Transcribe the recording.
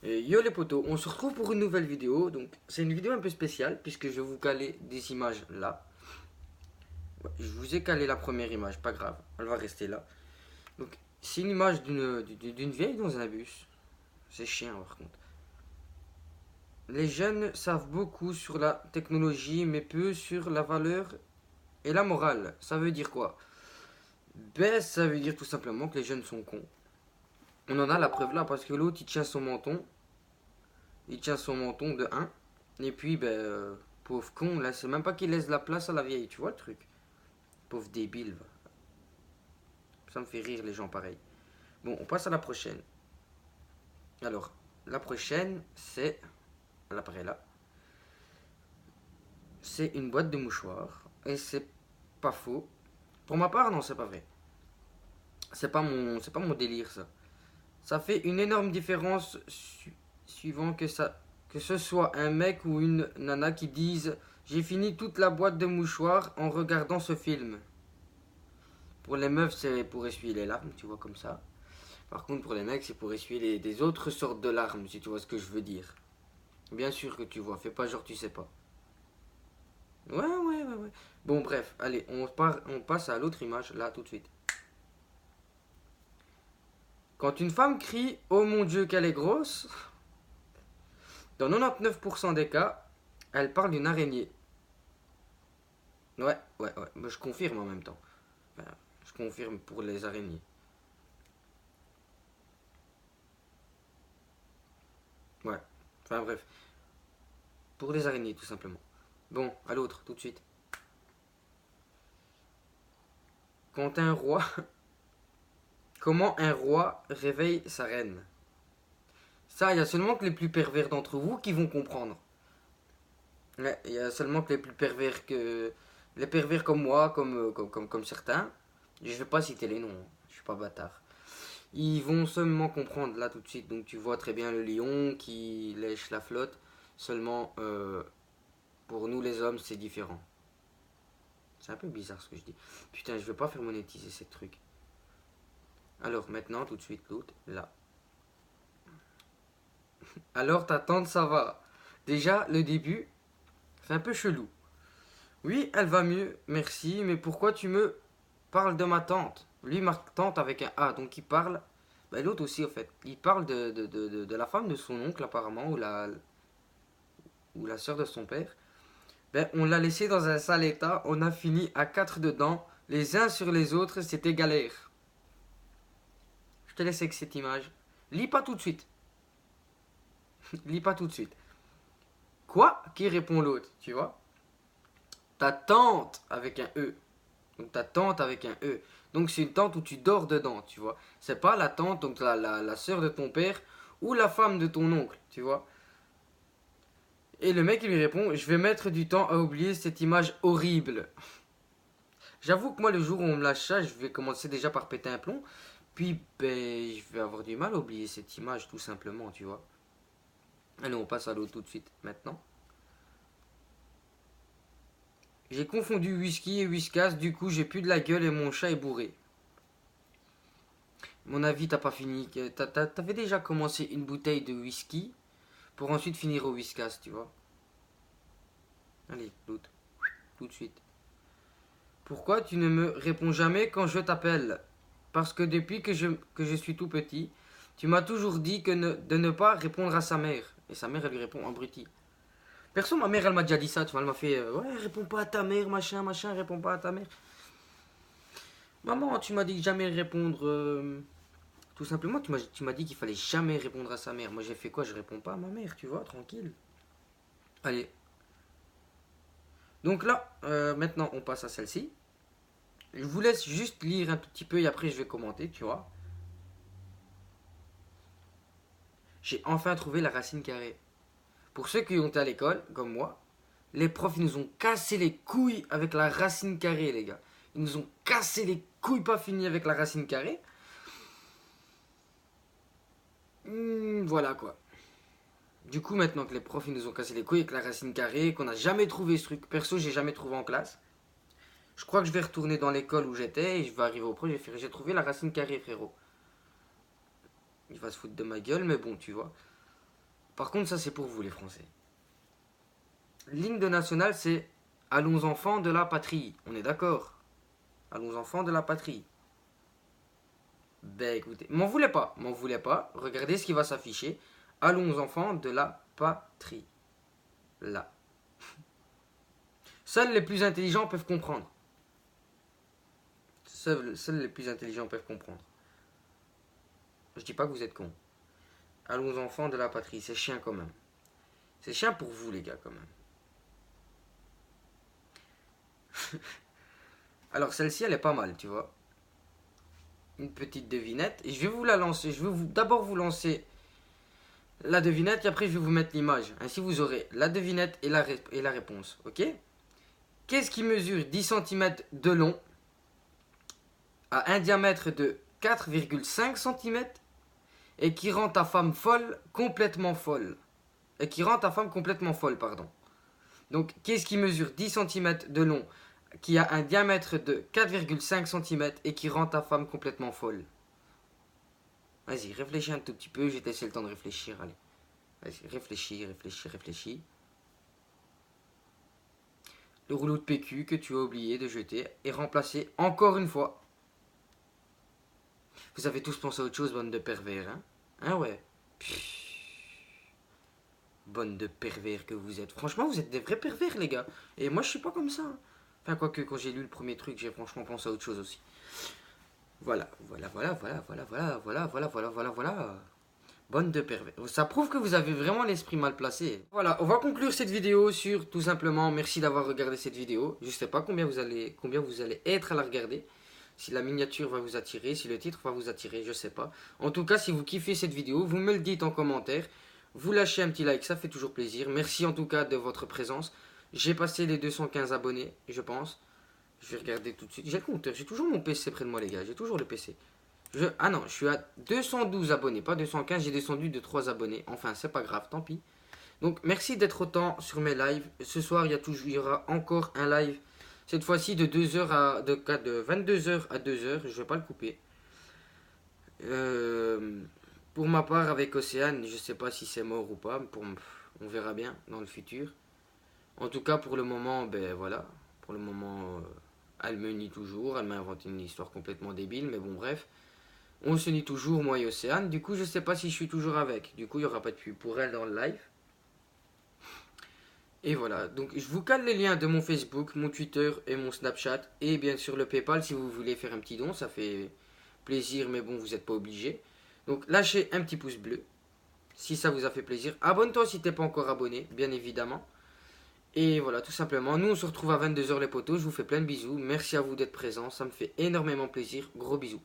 Yo les potos, on se retrouve pour une nouvelle vidéo. Donc c'est une vidéo un peu spéciale puisque je vais vous caler des images là. Ouais, je vous ai calé la première image, pas grave, elle va rester là. Donc c'est une image d'une vieille dans un bus. C'est chiant par contre. Les jeunes savent beaucoup sur la technologie mais peu sur la valeur et la morale. Ça veut dire quoi? Ben ça veut dire tout simplement que les jeunes sont cons. On en a la preuve là parce que l'autre il tient son menton. Il tient son menton de un. Et puis, pauvre con, là, c'est même pas qu'il laisse la place à la vieille, tu vois le truc. Pauvre débile, va. Ça me fait rire les gens pareils. Bon, on passe à la prochaine. Alors, la prochaine, c'est l'appareil là. C'est une boîte de mouchoirs. Et c'est pas faux. Pour ma part, non, c'est pas vrai. C'est pas mon délire, ça. Ça fait une énorme différence suivant que ce soit un mec ou une nana qui disent j'ai fini toute la boîte de mouchoirs en regardant ce film. Pour les meufs, c'est pour essuyer les larmes, tu vois, comme ça. Par contre, pour les mecs, c'est pour essuyer des autres sortes de larmes, si tu vois ce que je veux dire. Bien sûr que tu vois, fais pas genre tu sais pas. Ouais. Bon, bref, allez, on passe à l'autre image, là, tout de suite. Quand une femme crie oh mon dieu, qu'elle est grosse, dans 99% des cas, elle parle d'une araignée. Ouais. Mais je confirme en même temps. Enfin, je confirme pour les araignées. Ouais. Enfin, bref. Pour les araignées, tout simplement. Bon, à l'autre, tout de suite. Quand un roi. Comment un roi réveille sa reine? Ça, il y a seulement que les plus pervers d'entre vous qui vont comprendre. Ouais, il y a seulement que les plus pervers que. Les pervers comme moi, comme certains. Je vais pas citer les noms, hein. Je suis pas bâtard. Ils vont seulement comprendre là tout de suite. Donc tu vois très bien le lion qui lèche la flotte. Seulement, pour nous les hommes, c'est différent. C'est un peu bizarre ce que je dis. Putain, je vais pas faire monétiser ces trucs. Alors maintenant, tout de suite, l'autre, là. Alors ta tante, ça va? Déjà, le début, c'est un peu chelou. Oui, elle va mieux, merci, mais pourquoi tu me parles de ma tante? Lui, ma tante avec un A, donc il parle. Ben, l'autre aussi, en fait. Il parle de la femme de son oncle, apparemment, ou la soeur de son père. Ben, on l'a laissé dans un sale état, on a fini à quatre dedans, les uns sur les autres, c'était galère. Je te laisse avec cette image. Lis pas tout de suite. Lis pas tout de suite. Quoi? Qui répond l'autre, tu vois? Ta tante avec un E. Donc ta tante avec un E. Donc c'est une tente où tu dors dedans, tu vois. C'est pas la tante, donc la soeur de ton père ou la femme de ton oncle, tu vois. Et le mec il lui répond, je vais mettre du temps à oublier cette image horrible. J'avoue que moi le jour où on me lâche ça, je vais commencer déjà par péter un plomb. Puis ben, je vais avoir du mal à oublier cette image tout simplement, tu vois. Allez, on passe à l'autre tout de suite, maintenant. J'ai confondu whisky et whiskas, du coup j'ai plus de la gueule et mon chat est bourré. Mon avis, t'as pas fini. T'avais déjà commencé une bouteille de whisky pour ensuite finir au whiskas, tu vois. Allez, l'autre, tout de suite. Pourquoi tu ne me réponds jamais quand je t'appelle? Parce que depuis que je suis tout petit, tu m'as toujours dit de ne pas répondre à sa mère. Et sa mère, elle lui répond abruti. Perso, ma mère, elle m'a déjà dit ça, tu vois. Elle m'a fait ouais, réponds pas à ta mère, machin, réponds pas à ta mère. Maman, tu m'as dit jamais répondre. Tout simplement, tu m'as dit qu'il fallait jamais répondre à sa mère. Moi, j'ai fait quoi? Je réponds pas à ma mère, tu vois, tranquille. Allez. Donc là, maintenant, on passe à celle-ci. Je vous laisse juste lire un tout petit peu et après, je vais commenter, tu vois. J'ai enfin trouvé la racine carrée. Pour ceux qui ont été à l'école, comme moi, les profs, ils nous ont cassé les couilles avec la racine carrée, les gars. Ils nous ont cassé les couilles pas finies avec la racine carrée. Voilà quoi. Du coup, maintenant que les profs ils nous ont cassé les couilles avec la racine carrée, qu'on n'a jamais trouvé ce truc, perso, j'ai jamais trouvé en classe. Je crois que je vais retourner dans l'école où j'étais et je vais arriver au prof, je vais faire j'ai trouvé la racine carrée, frérot. Il va se foutre de ma gueule, mais bon, tu vois. Par contre, ça c'est pour vous les Français. L'hymne national, c'est Allons enfants de la patrie. On est d'accord? Allons enfants de la patrie. Ben écoutez, m'en voulez pas, m'en voulez pas. Regardez ce qui va s'afficher. Allons enfants de la patrie. Là. Seuls les plus intelligents peuvent comprendre. Seuls les plus intelligents peuvent comprendre. Je dis pas que vous êtes cons. Allons enfants de la patrie, c'est chien quand même. C'est chien pour vous les gars quand même. Alors celle-ci elle est pas mal, tu vois. Une petite devinette. Et je vais vous la lancer. Je vais d'abord vous lancer la devinette et après je vais vous mettre l'image. Ainsi vous aurez la devinette et la réponse. Ok? Qu'est-ce qui mesure 10 cm de long à un diamètre de 4,5 cm et qui rend ta femme folle, complètement folle. Et qui rend ta femme complètement folle, pardon. Donc, qu'est-ce qui mesure 10 cm de long, qui a un diamètre de 4,5 cm et qui rend ta femme complètement folle? Vas-y, réfléchis un tout petit peu, je vais te laisser le temps de réfléchir, allez. Vas-y, réfléchis. Le rouleau de PQ que tu as oublié de jeter est remplacé encore une fois. Vous avez tous pensé à autre chose, bande de pervers, hein? Hein, ouais. Bande de pervers que vous êtes. Franchement, vous êtes des vrais pervers, les gars. Et moi, je suis pas comme ça. Enfin, quoique, quand j'ai lu le premier truc, j'ai franchement pensé à autre chose aussi. Voilà. Bande de pervers. Ça prouve que vous avez vraiment l'esprit mal placé. Voilà, on va conclure cette vidéo sur tout simplement merci d'avoir regardé cette vidéo. Je sais pas combien vous allez être à la regarder. Si la miniature va vous attirer, si le titre va vous attirer, je sais pas. En tout cas, si vous kiffez cette vidéo, vous me le dites en commentaire. Vous lâchez un petit like, ça fait toujours plaisir. Merci en tout cas de votre présence. J'ai passé les 215 abonnés, je pense. Je vais regarder tout de suite. J'ai le compteur, j'ai toujours mon PC près de moi les gars, j'ai toujours le PC. Ah non, je suis à 212 abonnés, pas 215, j'ai descendu de 3 abonnés. Enfin, c'est pas grave, tant pis. Donc, merci d'être autant sur mes lives. Ce soir, il y aura encore un live. Cette fois-ci de 22h à 2h, je vais pas le couper. Pour ma part, avec Océane, je sais pas si c'est mort ou pas. On verra bien dans le futur. En tout cas, pour le moment, ben voilà. Pour le moment, elle me nie toujours. Elle m'a inventé une histoire complètement débile, mais bon, bref. On se nie toujours, moi et Océane. Du coup, je sais pas si je suis toujours avec. Du coup, il n'y aura pas de pub pour elle dans le live. Et voilà. Donc, je vous cale les liens de mon Facebook, mon Twitter et mon Snapchat. Et bien sûr, le PayPal si vous voulez faire un petit don. Ça fait plaisir, mais bon, vous n'êtes pas obligé. Donc, lâchez un petit pouce bleu si ça vous a fait plaisir. Abonne-toi si t'es pas encore abonné, bien évidemment. Et voilà, tout simplement. Nous, on se retrouve à 22h les potos. Je vous fais plein de bisous. Merci à vous d'être présents. Ça me fait énormément plaisir. Gros bisous.